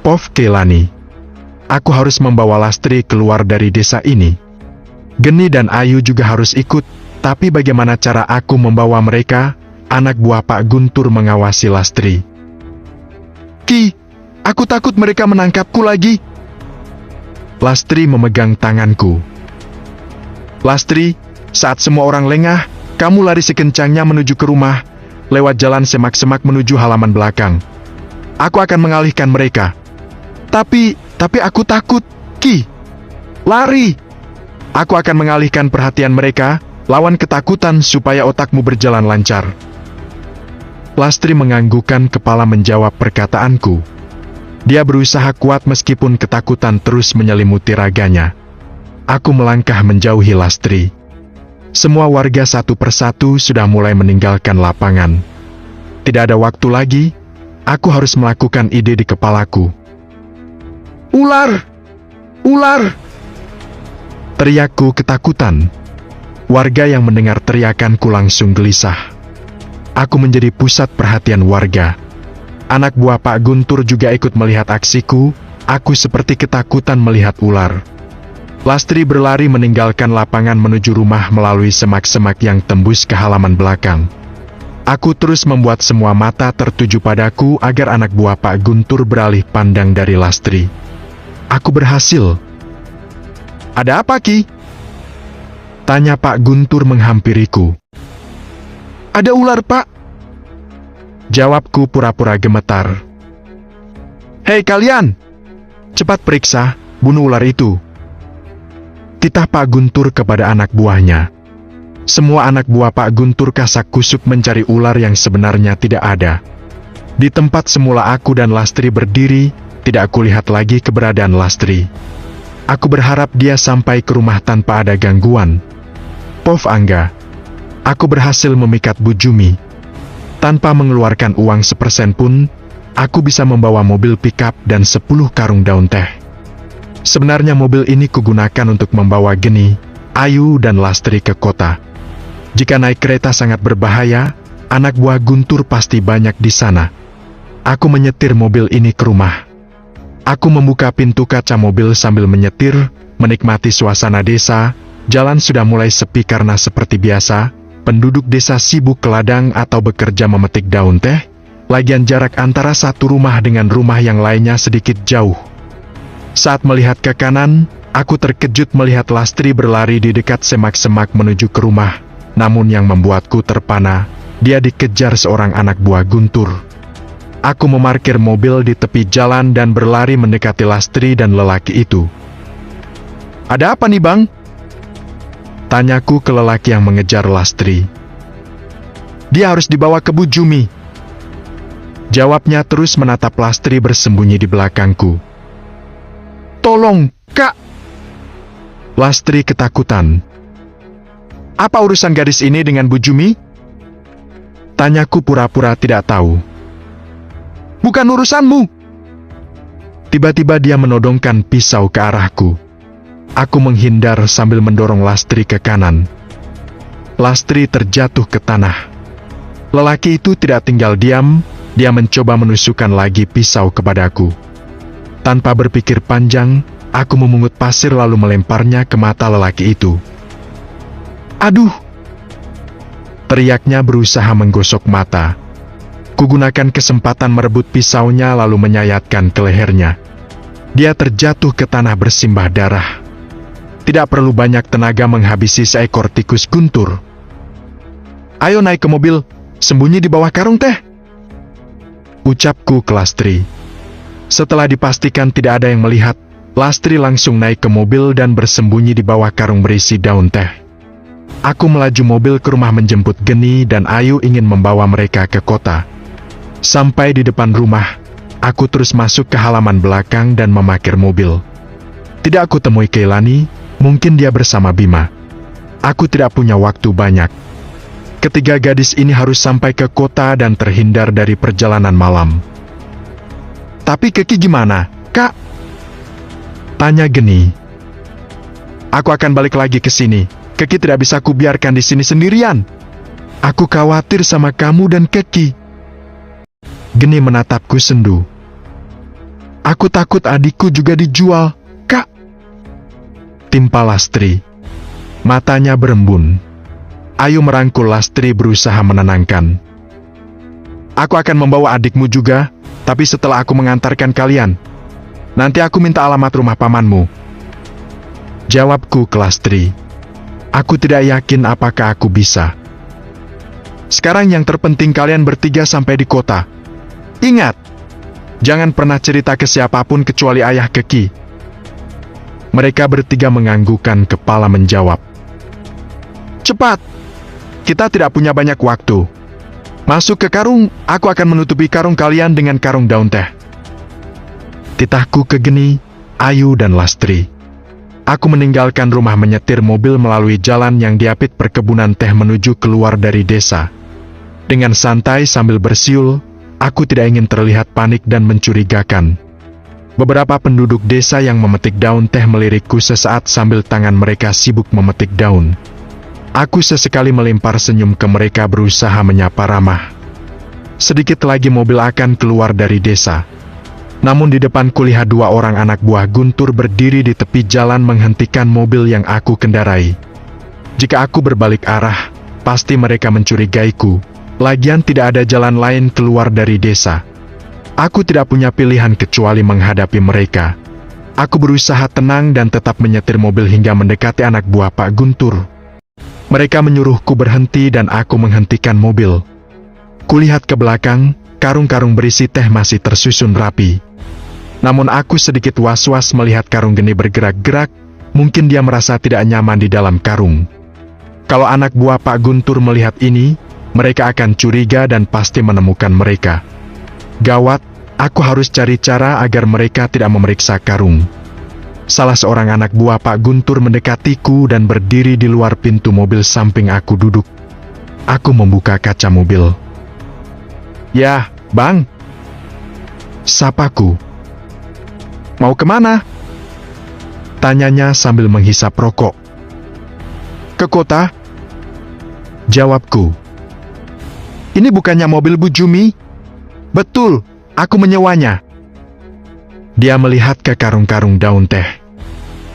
Pov Keilani. Aku harus membawa Lastri keluar dari desa ini. Geni dan Ayu juga harus ikut, tapi bagaimana cara aku membawa mereka? Anak buah Pak Guntur mengawasi Lastri. Ki, aku takut mereka menangkapku lagi. Lastri memegang tanganku. Lastri, saat semua orang lengah, kamu lari sekencangnya menuju ke rumah, lewat jalan semak-semak menuju halaman belakang. Aku akan mengalihkan mereka. Tapi aku takut, Ki. Lari. Aku akan mengalihkan perhatian mereka, lawan ketakutan supaya otakmu berjalan lancar. Lastri menganggukkan kepala menjawab perkataanku. Dia berusaha kuat meskipun ketakutan terus menyelimuti raganya. Aku melangkah menjauhi Lastri. Semua warga satu persatu sudah mulai meninggalkan lapangan. Tidak ada waktu lagi, aku harus melakukan ide di kepalaku. Ular! Ular! Teriakku ketakutan. Warga yang mendengar teriakanku langsung gelisah. Aku menjadi pusat perhatian warga. Anak buah Pak Guntur juga ikut melihat aksiku. Aku seperti ketakutan melihat ular. Lastri berlari meninggalkan lapangan menuju rumah melalui semak-semak yang tembus ke halaman belakang. Aku terus membuat semua mata tertuju padaku agar anak buah Pak Guntur beralih pandang dari Lastri. Aku berhasil. Ada apa, Ki? Tanya Pak Guntur menghampiriku. Ada ular, Pak. Jawabku pura-pura gemetar. Hei kalian! Cepat periksa, bunuh ular itu. Titah Pak Guntur kepada anak buahnya. Semua anak buah Pak Guntur kasak kusuk mencari ular yang sebenarnya tidak ada. Di tempat semula aku dan Lastri berdiri, tidak aku lihat lagi keberadaan Lastri. Aku berharap dia sampai ke rumah tanpa ada gangguan. Pov Angga. Aku berhasil memikat Bu Jumi. Tanpa mengeluarkan uang sepersen pun, aku bisa membawa mobil pickup dan 10 karung daun teh. Sebenarnya mobil ini kugunakan untuk membawa Geni, Ayu dan Lastri ke kota. Jika naik kereta sangat berbahaya, anak buah Guntur pasti banyak di sana. Aku menyetir mobil ini ke rumah. Aku membuka pintu kaca mobil sambil menyetir, menikmati suasana desa. Jalan sudah mulai sepi karena seperti biasa, penduduk desa sibuk ke ladang atau bekerja memetik daun teh. Lagian jarak antara satu rumah dengan rumah yang lainnya sedikit jauh. Saat melihat ke kanan, aku terkejut melihat Lastri berlari di dekat semak-semak menuju ke rumah. Namun yang membuatku terpana, dia dikejar seorang anak buah Guntur. Aku memarkir mobil di tepi jalan dan berlari mendekati Lastri dan lelaki itu. Ada apa nih, Bang? Tanyaku ke lelaki yang mengejar Lastri. Dia harus dibawa ke Bu Jumi. Jawabnya terus menatap Lastri bersembunyi di belakangku. Tolong, Kak! Lastri ketakutan. Apa urusan gadis ini dengan Bu Jumi? Tanyaku pura-pura tidak tahu. Bukan urusanmu. Tiba-tiba dia menodongkan pisau ke arahku. Aku menghindar sambil mendorong Lastri ke kanan. Lastri terjatuh ke tanah. Lelaki itu tidak tinggal diam, dia mencoba menusukkan lagi pisau kepadaku. Tanpa berpikir panjang, aku memungut pasir lalu melemparnya ke mata lelaki itu. Aduh! Teriaknya berusaha menggosok mata. Kugunakan kesempatan merebut pisaunya lalu menyayatkan ke lehernya. Dia terjatuh ke tanah bersimbah darah. Tidak perlu banyak tenaga menghabisi seekor tikus Guntur. Ayo naik ke mobil, sembunyi di bawah karung teh. Ucapku ke Lastri. Setelah dipastikan tidak ada yang melihat, Lastri langsung naik ke mobil dan bersembunyi di bawah karung berisi daun teh. Aku melaju mobil ke rumah menjemput Geni dan Ayu ingin membawa mereka ke kota. Sampai di depan rumah, aku terus masuk ke halaman belakang dan memarkir mobil. Tidak aku temui Keilani, mungkin dia bersama Bima. Aku tidak punya waktu banyak. Ketiga gadis ini harus sampai ke kota dan terhindar dari perjalanan malam. Tapi Keki gimana, Kak? Tanya Geni. Aku akan balik lagi ke sini. Keki tidak bisa kubiarkan di sini sendirian. Aku khawatir sama kamu dan Keki. Geni menatapku sendu. Aku takut adikku juga dijual, Kak. Timpa Lastri. Matanya berembun. Ayu merangkul Lastri berusaha menenangkan. Aku akan membawa adikmu juga, tapi setelah aku mengantarkan kalian. Nanti aku minta alamat rumah pamanmu. Jawabku ke Lastri. Aku tidak yakin apakah aku bisa. Sekarang yang terpenting kalian bertiga sampai di kota. Ingat, jangan pernah cerita ke siapapun kecuali ayah Keki. Mereka bertiga menganggukkan kepala menjawab. Cepat, kita tidak punya banyak waktu. Masuk ke karung, aku akan menutupi karung kalian dengan karung daun teh. Titahku ke Geni, Ayu dan Lastri. Aku meninggalkan rumah menyetir mobil melalui jalan yang diapit perkebunan teh menuju keluar dari desa. Dengan santai sambil bersiul, aku tidak ingin terlihat panik dan mencurigakan. Beberapa penduduk desa yang memetik daun teh melirikku sesaat sambil tangan mereka sibuk memetik daun. Aku sesekali melempar senyum ke mereka berusaha menyapa ramah. Sedikit lagi mobil akan keluar dari desa. Namun di depan kulihat dua orang anak buah Guntur berdiri di tepi jalan menghentikan mobil yang aku kendarai. Jika aku berbalik arah, pasti mereka mencurigaiku. Lagian tidak ada jalan lain keluar dari desa. Aku tidak punya pilihan kecuali menghadapi mereka. Aku berusaha tenang dan tetap menyetir mobil hingga mendekati anak buah Pak Guntur. Mereka menyuruhku berhenti dan aku menghentikan mobil. Kulihat ke belakang, karung-karung berisi teh masih tersusun rapi. Namun aku sedikit was-was melihat karung Geni bergerak-gerak, mungkin dia merasa tidak nyaman di dalam karung. Kalau anak buah Pak Guntur melihat ini, mereka akan curiga dan pasti menemukan mereka. Gawat, aku harus cari cara agar mereka tidak memeriksa karung. Salah seorang anak buah Pak Guntur mendekatiku dan berdiri di luar pintu mobil samping aku duduk. Aku membuka kaca mobil. Ya, Bang. Sapaku. Mau kemana? Tanyanya sambil menghisap rokok. Ke kota? Jawabku. Ini bukannya mobil Bu Jumi? Betul, aku menyewanya. Dia melihat ke karung-karung daun teh.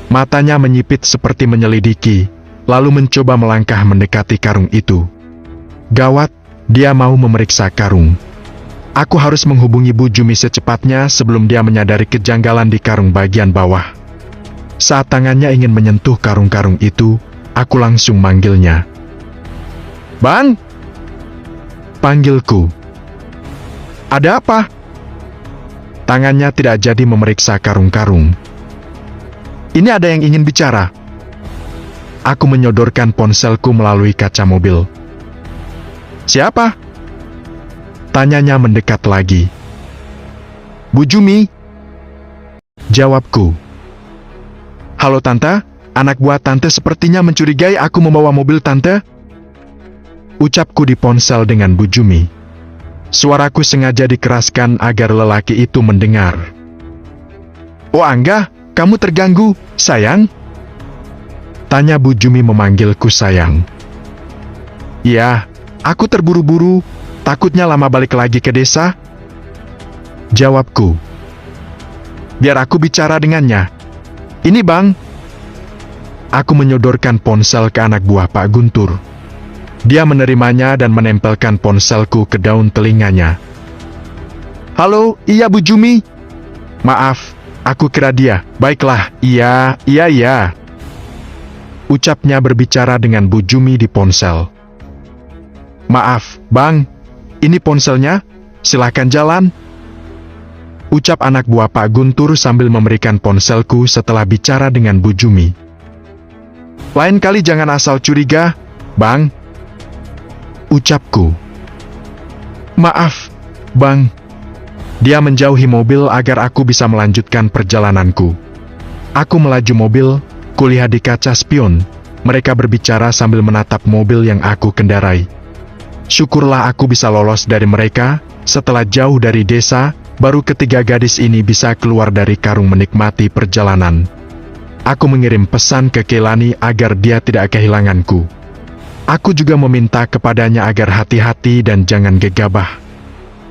Matanya menyipit seperti menyelidiki, lalu mencoba melangkah mendekati karung itu. Gawat, dia mau memeriksa karung. Aku harus menghubungi Bu Jumi secepatnya sebelum dia menyadari kejanggalan di karung bagian bawah. Saat tangannya ingin menyentuh karung-karung itu, aku langsung manggilnya. Bang! Panggilku. Ada apa? Tangannya tidak jadi memeriksa karung-karung. Ini ada yang ingin bicara. Aku menyodorkan ponselku melalui kaca mobil. Siapa? Tanyanya mendekat lagi. Bu Jumi. Jawabku. Halo Tante, anak buah Tante sepertinya mencurigai aku membawa mobil Tante. Ucapku di ponsel dengan Bu Jumi. Suaraku sengaja dikeraskan agar lelaki itu mendengar. Oh Angga, kamu terganggu, sayang? Tanya Bu Jumi memanggilku sayang. Iya, aku terburu-buru. Takutnya lama balik lagi ke desa? Jawabku. Biar aku bicara dengannya. Ini Bang. Aku menyodorkan ponsel ke anak buah Pak Guntur. Dia menerimanya dan menempelkan ponselku ke daun telinganya. Halo, iya Bu Jumi. Maaf, aku kira dia. Baiklah, iya. Ucapnya berbicara dengan Bu Jumi di ponsel. Maaf, Bang. Ini ponselnya, silakan jalan. Ucap anak buah Pak Guntur sambil memberikan ponselku setelah bicara dengan Bu Jumi. Lain kali jangan asal curiga, Bang. Ucapku. Maaf, Bang. Dia menjauhi mobil agar aku bisa melanjutkan perjalananku. Aku melaju mobil, kulihat di kaca spion. Mereka berbicara sambil menatap mobil yang aku kendarai. Syukurlah aku bisa lolos dari mereka. Setelah jauh dari desa, baru ketiga gadis ini bisa keluar dari karung menikmati perjalanan. Aku mengirim pesan ke Kelani agar dia tidak kehilanganku. Aku juga meminta kepadanya agar hati-hati dan jangan gegabah.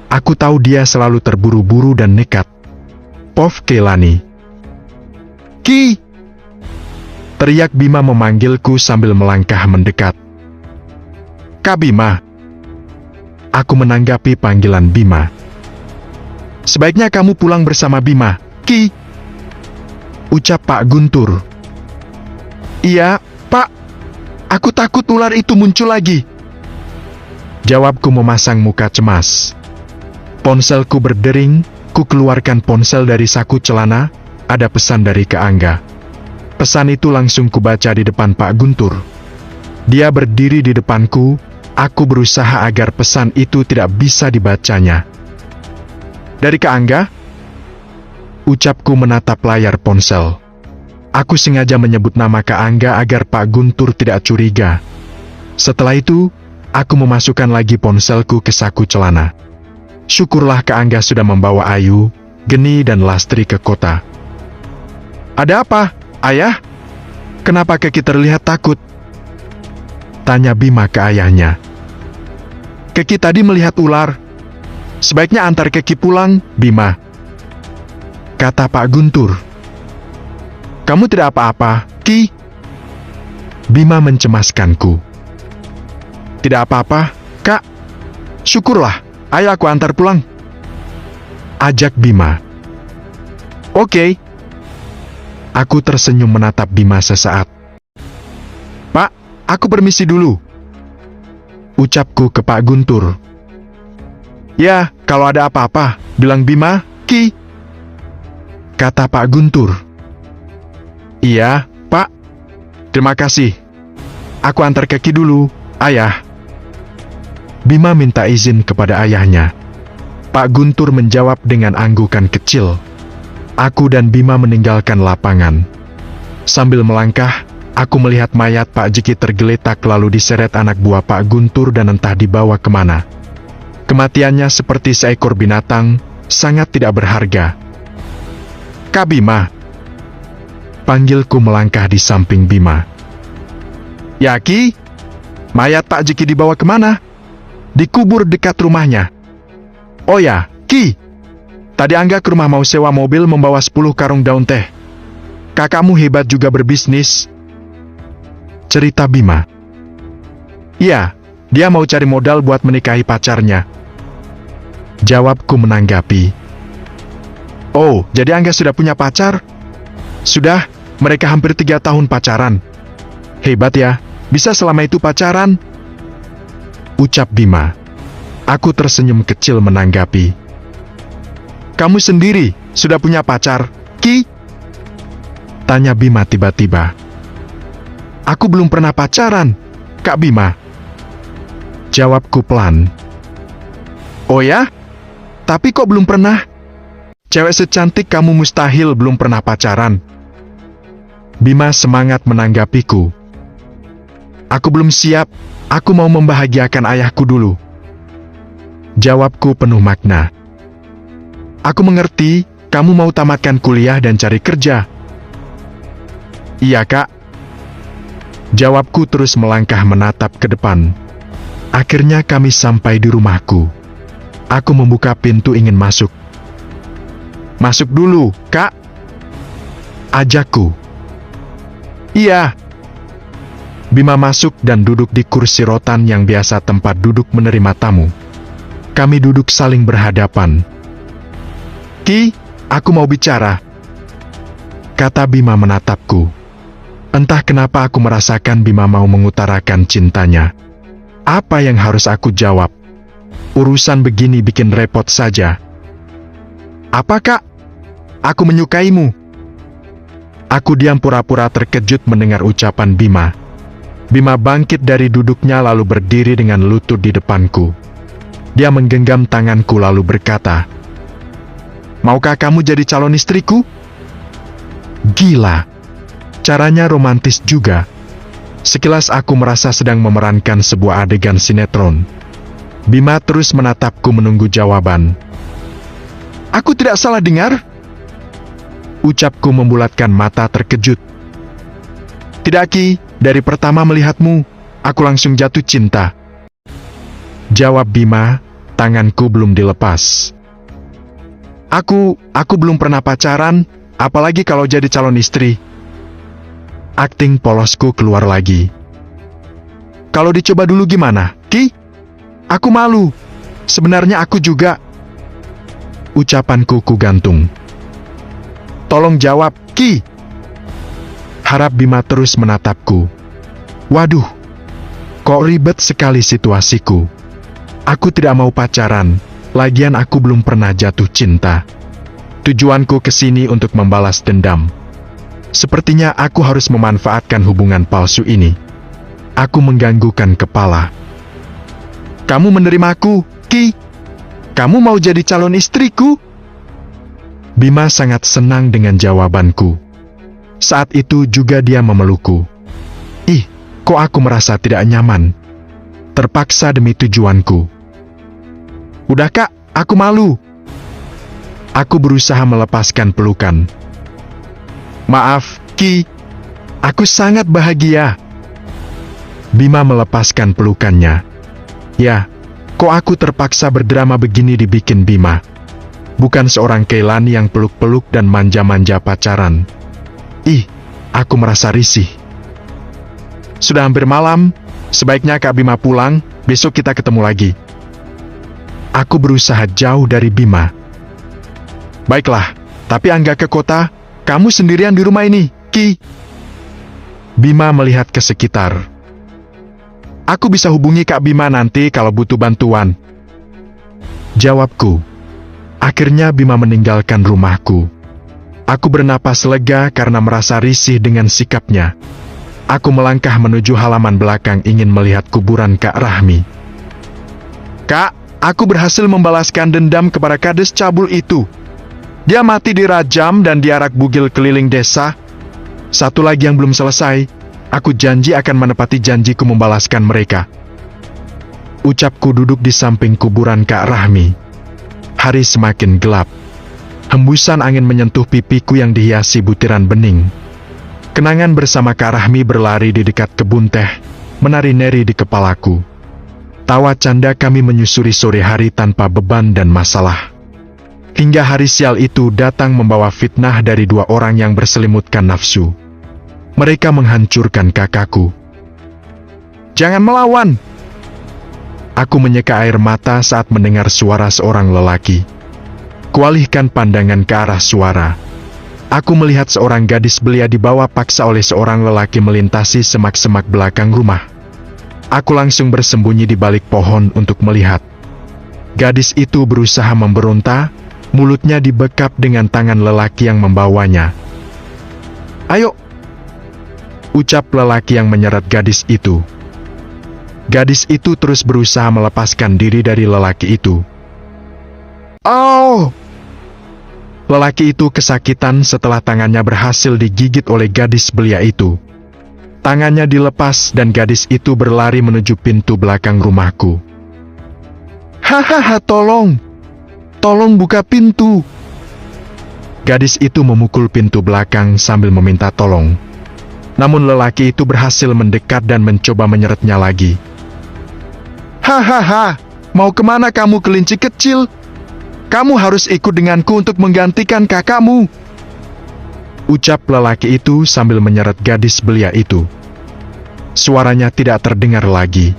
Aku tahu dia selalu terburu-buru dan nekat. Pov Keilani. Ki! Teriak Bima memanggilku sambil melangkah mendekat. Kak Bima. Aku menanggapi panggilan Bima. Sebaiknya kamu pulang bersama Bima, Ki. Ucap Pak Guntur. Iya, Pak. Aku takut ular itu muncul lagi. Jawabku memasang muka cemas. Ponselku berdering, ku keluarkan ponsel dari saku celana, ada pesan dari Kak Angga. Pesan itu langsung kubaca di depan Pak Guntur. Dia berdiri di depanku, aku berusaha agar pesan itu tidak bisa dibacanya. Dari Kak Angga? Ucapku menatap layar ponsel. Aku sengaja menyebut nama Kak Angga agar Pak Guntur tidak curiga. Setelah itu, aku memasukkan lagi ponselku ke saku celana. Syukurlah Kak Angga sudah membawa Ayu, Geni dan Lastri ke kota. Ada apa, Ayah? Kenapa Keki terlihat takut? Tanya Bima ke ayahnya. Keki tadi melihat ular. Sebaiknya antar Keki pulang, Bima. Kata Pak Guntur. Kamu tidak apa-apa, Ki? Bima mencemaskanku. Tidak apa-apa, Kak. Syukurlah, ayo aku antar pulang. Ajak Bima. Oke. Aku tersenyum menatap Bima sesaat. Pak, aku permisi dulu. Ucapku ke Pak Guntur. Ya, kalau ada apa-apa, bilang Bima, Ki. Kata Pak Guntur. Iya, Pak. Terima kasih. Aku antar Keki dulu, Ayah. Bima minta izin kepada ayahnya. Pak Guntur menjawab dengan anggukan kecil. Aku dan Bima meninggalkan lapangan. Sambil melangkah, aku melihat mayat Pak Jeki tergeletak lalu diseret anak buah Pak Guntur dan entah dibawa kemana. Kematiannya seperti seekor binatang, sangat tidak berharga. Kak Bima. Panggilku melangkah di samping Bima. Ya Ki, mayat Pak Jeki dibawa kemana? Dikubur dekat rumahnya. Oh ya, Ki. Tadi Angga ke rumah mau sewa mobil membawa 10 karung daun teh. Kakakmu hebat juga berbisnis. Cerita Bima. Iya, dia mau cari modal buat menikahi pacarnya. Jawabku menanggapi. Oh, jadi Angga sudah punya pacar? Sudah, mereka hampir 3 tahun pacaran. Hebat ya, bisa selama itu pacaran. Ucap Bima. Aku tersenyum kecil menanggapi. Kamu sendiri sudah punya pacar, Ki? Tanya Bima tiba-tiba. Aku belum pernah pacaran, Kak Bima. Jawabku pelan. Oh ya? Tapi kok belum pernah? Cewek secantik kamu mustahil belum pernah pacaran. Bima semangat menanggapiku. Aku belum siap, aku mau membahagiakan ayahku dulu. Jawabku penuh makna. Aku mengerti, kamu mau tamatkan kuliah dan cari kerja. Iya Kak. Jawabku terus melangkah menatap ke depan. Akhirnya kami sampai di rumahku. Aku membuka pintu ingin masuk. Masuk dulu, Kak. Ajakku. Iya. Bima masuk dan duduk di kursi rotan yang biasa tempat duduk menerima tamu. Kami duduk saling berhadapan. Ki, aku mau bicara. Kata Bima menatapku. Entah kenapa aku merasakan Bima mau mengutarakan cintanya. Apa yang harus aku jawab? Urusan begini bikin repot saja. Apa Kak? Aku menyukaimu. Aku diam pura-pura terkejut mendengar ucapan Bima. Bima bangkit dari duduknya lalu berdiri dengan lutut di depanku. Dia menggenggam tanganku lalu berkata, "Maukah kamu jadi calon istriku?" Gila. Caranya romantis juga. Sekilas aku merasa sedang memerankan sebuah adegan sinetron. Bima terus menatapku menunggu jawaban. Aku tidak salah dengar? Ucapku membulatkan mata terkejut. Tidak Ki, dari pertama melihatmu, aku langsung jatuh cinta. Jawab Bima, tanganku belum dilepas. Aku belum pernah pacaran, apalagi kalau jadi calon istri. Akting polosku keluar lagi. Kalau dicoba dulu gimana, Ki? Aku malu. Sebenarnya aku juga. Ucapanku kugantung. Tolong jawab, Ki. Harap Bima terus menatapku. Waduh, kok ribet sekali situasiku. Aku tidak mau pacaran, lagian aku belum pernah jatuh cinta. Tujuanku ke sini untuk membalas dendam. Sepertinya aku harus memanfaatkan hubungan palsu ini. Aku mengganggukan kepala. Kamu menerimaku, Ki? Kamu mau jadi calon istriku? Bima sangat senang dengan jawabanku. Saat itu juga dia memelukku. Ih, kok aku merasa tidak nyaman. Terpaksa demi tujuanku. Udah Kak, aku malu. Aku berusaha melepaskan pelukan. Maaf, Ki. Aku sangat bahagia. Bima melepaskan pelukannya. Ya, kok aku terpaksa berdrama begini dibikin Bima. Bukan seorang Keilani yang peluk-peluk dan manja-manja pacaran. Ih, aku merasa risih. Sudah hampir malam, sebaiknya Kak Bima pulang, besok kita ketemu lagi. Aku berusaha jauh dari Bima. Baiklah, tapi Angga ke kota, kamu sendirian di rumah ini, Ki. Bima melihat ke sekitar. Aku bisa hubungi Kak Bima nanti kalau butuh bantuan. Jawabku. Akhirnya Bima meninggalkan rumahku. Aku bernapas lega karena merasa risih dengan sikapnya. Aku melangkah menuju halaman belakang ingin melihat kuburan Kak Rahmi. Kak, aku berhasil membalaskan dendam kepada kades cabul itu. Dia mati dirajam dan diarak bugil keliling desa. Satu lagi yang belum selesai, aku janji akan menepati janjiku membalaskan mereka. Ucapku duduk di samping kuburan Kak Rahmi. Hari semakin gelap. Hembusan angin menyentuh pipiku yang dihiasi butiran bening. Kenangan bersama Kak Rahmi berlari di dekat kebun teh, menari-nari di kepalaku. Tawa canda kami menyusuri sore hari tanpa beban dan masalah. Hingga hari sial itu datang membawa fitnah dari dua orang yang berselimutkan nafsu. Mereka menghancurkan kakakku. Jangan melawan! Aku menyeka air mata saat mendengar suara seorang lelaki. Kualihkan pandangan ke arah suara. Aku melihat seorang gadis belia dibawa paksa oleh seorang lelaki melintasi semak-semak belakang rumah. Aku langsung bersembunyi di balik pohon untuk melihat. Gadis itu berusaha memberontak. Mulutnya dibekap dengan tangan lelaki yang membawanya. Ayo! Ucap lelaki yang menyeret gadis itu. Gadis itu terus berusaha melepaskan diri dari lelaki itu. Oh! Lelaki itu kesakitan setelah tangannya berhasil digigit oleh gadis belia itu. Tangannya dilepas dan gadis itu berlari menuju pintu belakang rumahku. Hahaha, tolong! Tolong buka pintu. Gadis itu memukul pintu belakang sambil meminta tolong. Namun lelaki itu berhasil mendekat dan mencoba menyeretnya lagi. Hahaha, mau kemana kamu kelinci kecil? Kamu harus ikut denganku untuk menggantikan kakakmu. Ucap lelaki itu sambil menyeret gadis belia itu. Suaranya tidak terdengar lagi.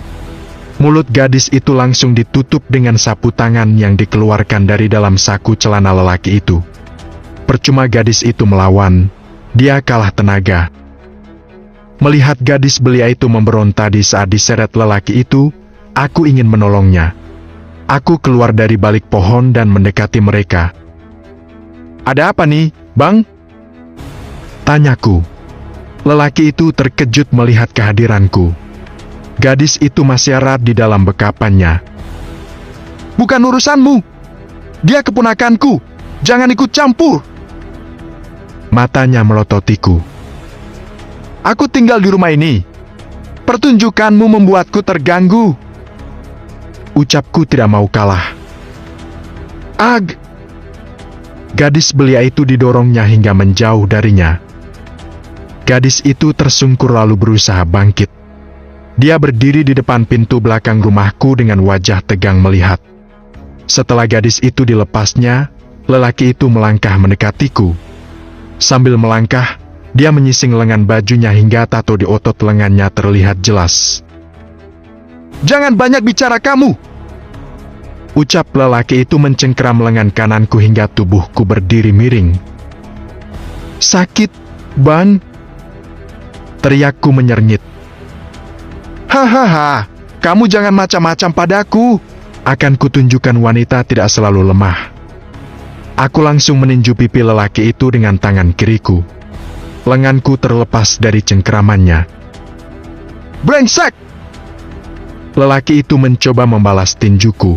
Mulut gadis itu langsung ditutup dengan sapu tangan yang dikeluarkan dari dalam saku celana lelaki itu. Percuma gadis itu melawan, dia kalah tenaga. Melihat gadis belia itu memberontak di saat diseret lelaki itu, aku ingin menolongnya. Aku keluar dari balik pohon dan mendekati mereka. Ada apa nih, Bang? Tanyaku. Lelaki itu terkejut melihat kehadiranku. Gadis itu masih erat di dalam bekapannya. Bukan urusanmu. Dia keponakanku. Jangan ikut campur. Matanya melototiku. Aku tinggal di rumah ini. Pertunjukanmu membuatku terganggu. Ucapku tidak mau kalah. Ag! Gadis belia itu didorongnya hingga menjauh darinya. Gadis itu tersungkur lalu berusaha bangkit. Dia berdiri di depan pintu belakang rumahku dengan wajah tegang melihat. Setelah gadis itu dilepasnya, Lelaki itu melangkah mendekatiku. Sambil melangkah, dia menyising lengan bajunya hingga tato di otot lengannya terlihat jelas. "Jangan banyak bicara kamu!" ucap lelaki itu mencengkeram lengan kananku hingga tubuhku berdiri miring. "Sakit, Ban!" teriakku menyernyit. "Hahaha, kamu jangan macam-macam padaku. Akan kutunjukkan wanita tidak selalu lemah." Aku langsung meninju pipi lelaki itu dengan tangan kiriku. Lenganku terlepas dari cengkeramannya. "Brengsek!" Lelaki itu mencoba membalas tinjuku.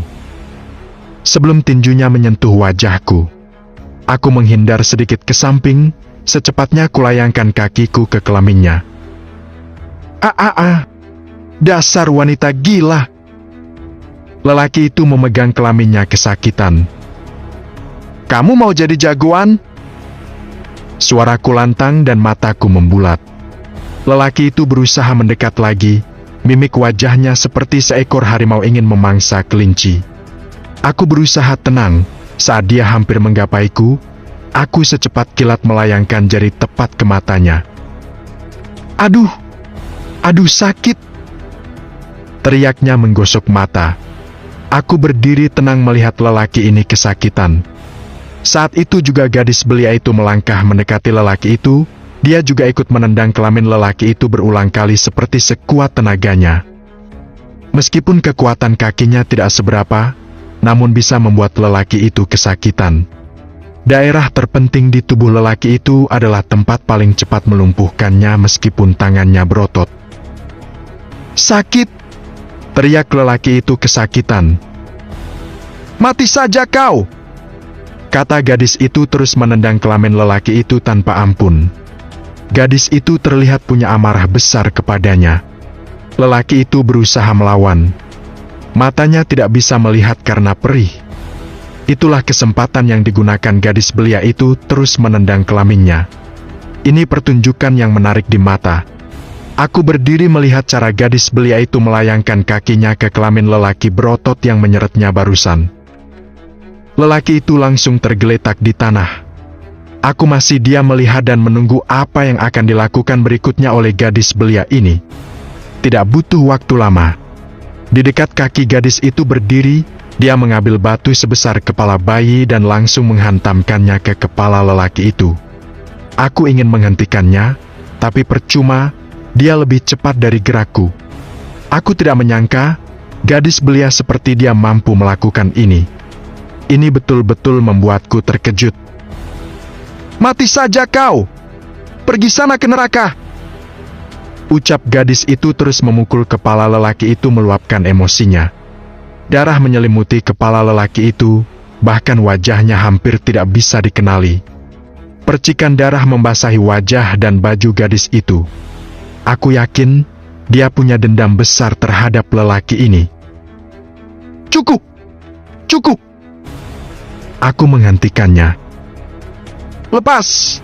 Sebelum tinjunya menyentuh wajahku, aku menghindar sedikit ke samping, secepatnya kulayangkan kakiku ke kelaminnya. Dasar wanita gila!" Lelaki itu memegang kelaminnya kesakitan. "Kamu mau jadi jagoan?" Suaraku lantang dan mataku membulat. Lelaki itu berusaha mendekat lagi, mimik wajahnya seperti seekor harimau ingin memangsa kelinci. Aku berusaha tenang, saat dia hampir menggapaiku, aku secepat kilat melayangkan jari tepat ke matanya. Aduh sakit!" teriaknya menggosok mata. Aku berdiri tenang melihat lelaki ini kesakitan. Saat itu juga gadis belia itu melangkah mendekati lelaki itu, dia juga ikut menendang kelamin lelaki itu berulang kali seperti sekuat tenaganya. Meskipun kekuatan kakinya tidak seberapa, namun bisa membuat lelaki itu kesakitan. Daerah terpenting di tubuh lelaki itu adalah tempat paling cepat melumpuhkannya meskipun tangannya berotot. "Sakit!" teriak lelaki itu kesakitan. "Mati saja kau!" kata gadis itu terus menendang kelamin lelaki itu tanpa ampun. Gadis itu terlihat punya amarah besar kepadanya. Lelaki itu berusaha melawan. Matanya tidak bisa melihat karena perih. Itulah kesempatan yang digunakan gadis belia itu terus menendang kelaminnya. Ini pertunjukan yang menarik di mata. Aku berdiri melihat cara gadis belia itu melayangkan kakinya ke kelamin lelaki berotot yang menyeretnya barusan. Lelaki itu langsung tergeletak di tanah. Aku masih diam melihat dan menunggu apa yang akan dilakukan berikutnya oleh gadis belia ini. Tidak butuh waktu lama. Di dekat kaki gadis itu berdiri, dia mengambil batu sebesar kepala bayi dan langsung menghantamkannya ke kepala lelaki itu. Aku ingin menghentikannya, tapi percuma, dia lebih cepat dari gerakku. Aku tidak menyangka, gadis belia seperti dia mampu melakukan ini. Ini betul-betul membuatku terkejut. "Mati saja kau! Pergi sana ke neraka!" ucap gadis itu terus memukul kepala lelaki itu meluapkan emosinya. Darah menyelimuti kepala lelaki itu, bahkan wajahnya hampir tidak bisa dikenali. Percikan darah membasahi wajah dan baju gadis itu. Aku yakin, dia punya dendam besar terhadap lelaki ini. Cukup! Cukup! Aku menghentikannya. "Lepas!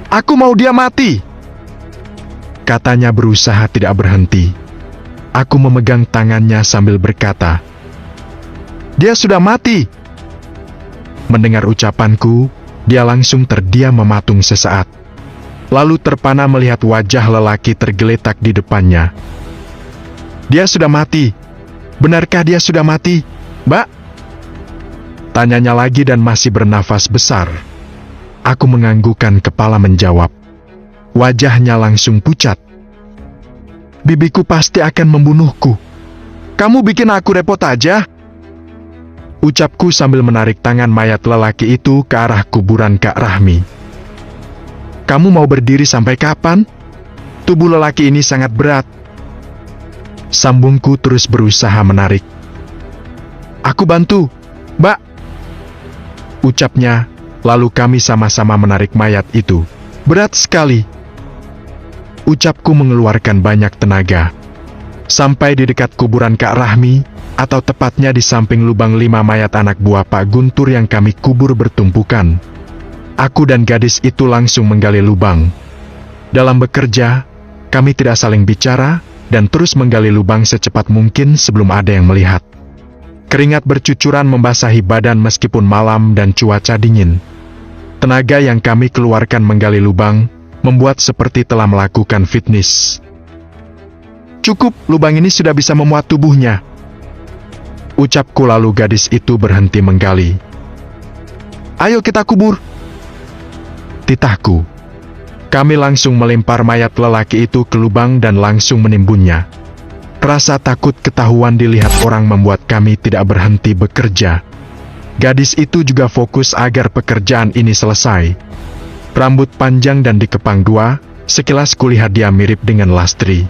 Aku mau dia mati!" katanya berusaha tidak berhenti. Aku memegang tangannya sambil berkata, "Dia sudah mati!" Mendengar ucapanku, dia langsung terdiam mematung sesaat. Lalu terpana melihat wajah lelaki tergeletak di depannya. "Dia sudah mati. Benarkah dia sudah mati, Mbak?" tanyanya lagi dan masih bernafas besar. Aku menganggukkan kepala menjawab. Wajahnya langsung pucat. "Bibiku pasti akan membunuhku. Kamu bikin aku repot aja," ucapku sambil menarik tangan mayat lelaki itu ke arah kuburan Kak Rahmi. "Kamu mau berdiri sampai kapan? Tubuh lelaki ini sangat berat." Sambungku terus berusaha menarik. "Aku bantu, Mbak," ucapnya, lalu kami sama-sama menarik mayat itu. "Berat sekali," ucapku mengeluarkan banyak tenaga. Sampai di dekat kuburan Kak Rahmi, atau tepatnya di samping lubang 5 mayat anak buah Pak Guntur yang kami kubur bertumpukan. Aku dan gadis itu langsung menggali lubang. Dalam bekerja, kami tidak saling bicara, dan terus menggali lubang secepat mungkin sebelum ada yang melihat. Keringat bercucuran membasahi badan meskipun malam dan cuaca dingin. Tenaga yang kami keluarkan menggali lubang, membuat seperti telah melakukan fitness. Cukup, lubang ini sudah bisa memuat tubuhnya. Ucapku lalu gadis itu berhenti menggali. Ayo kita kubur. Titahku. Kami langsung melempar mayat lelaki itu ke lubang dan langsung menimbunnya. Rasa takut ketahuan dilihat orang membuat kami tidak berhenti bekerja. Gadis itu juga fokus agar pekerjaan ini selesai. Rambut panjang dan dikepang dua, sekilas kulihat dia mirip dengan Lastri.